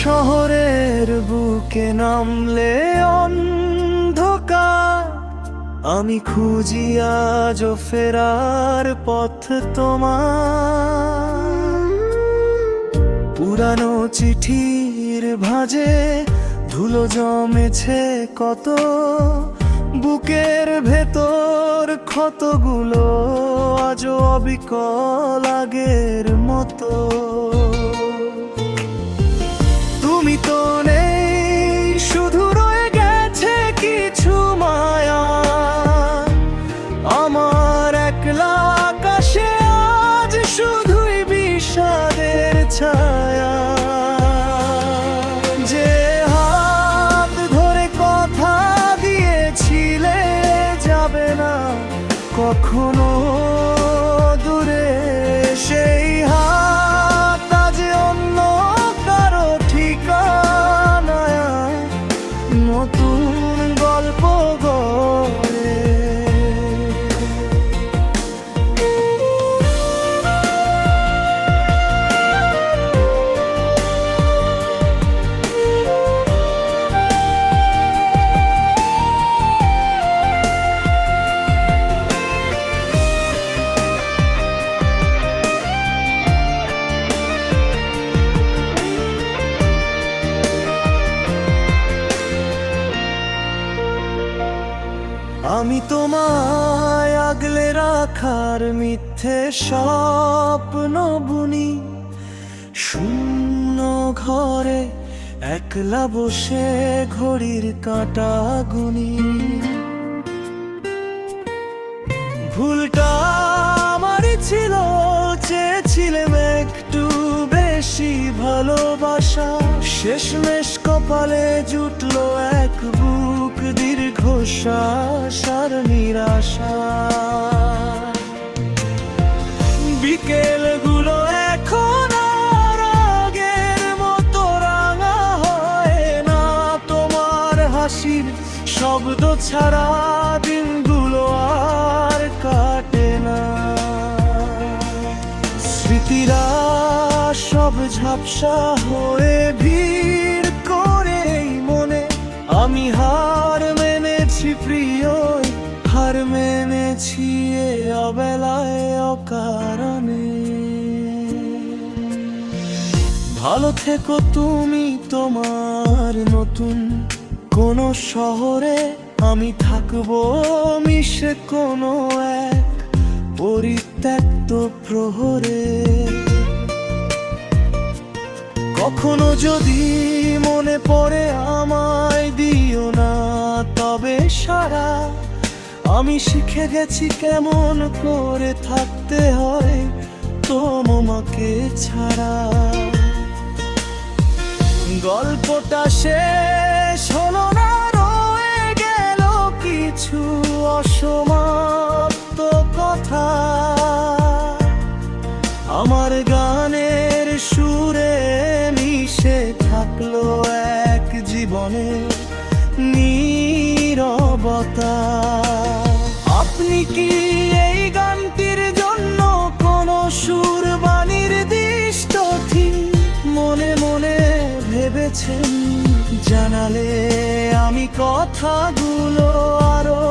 শহরের বুকে নামলে অন্ধকার, আমি খুঁজি আজ ফেরার পথ তোমার। পুরানো চিঠির ভাঁজে ধুলো জমেছে কত, বুকের ভেতর ক্ষতগুলো আজও অবিকল আগের মতো। তুমি তো নেই, শুধু রয়ে গেছে কিছু মায়া, আমার একলা আকাশে আজ শুধুই বিষাদের ছায়া। যে হাত ধরে কথা দিয়েছিলে যাবে না কখনো দূরে, সেই হাত আজ অন্য কারো ঠিকানায় নতুন গল্প গড়ে। আমি তোমায় আগলে রাখার মিথ্যে স্বপ্ন বুনি, শূন্য ঘরে একলা বসে ঘড়ির কাঁটা গুনি। ভুলটা আমারই ছিল, চেয়েছিলাম একটু বেশি ভালোবাসা, শেষমেশ কপালে জুটলো এক বুক দীর্ঘশ্বাস আর নিরাশা। বিকেলগুলো এখন আর আগের মতো রাঙা হয় না, তোমার হাসির শব্দ ছাড়া দিনগুলো আর কাটে না। স্মৃতিরা সব ঝাপসা হয়ে ভিড় করে এই মনে, আমি হার মেনেছি প্রিয়, হার মেনেছি এ অবেলায় অকারণে। ভালো থেকো তুমি তোমার নতুন কোন শহরে, আমি থাকবো মিশে কোনো এক পরিত্যক্ত প্রহরে। কখনো যদি মনে পড়ে আমায় দিও না তবে সারা, আমি শিখে গেছি কেমন করে থাকতে হয় তোমাকে ছাড়া। গল্পটা শেষ হলো না, রয়ে গেল কিছু অসমাপ্ত কথা, আমার গানের সুরে মিশে থাকলো এক জীবনে নীরবতা। আপনি কি এই গানটির জন্য কোনো সুর বা নির্দিষ্ট থিম মনে মনে ভেবেছেন? জানালে আমি কথাগুলো আরো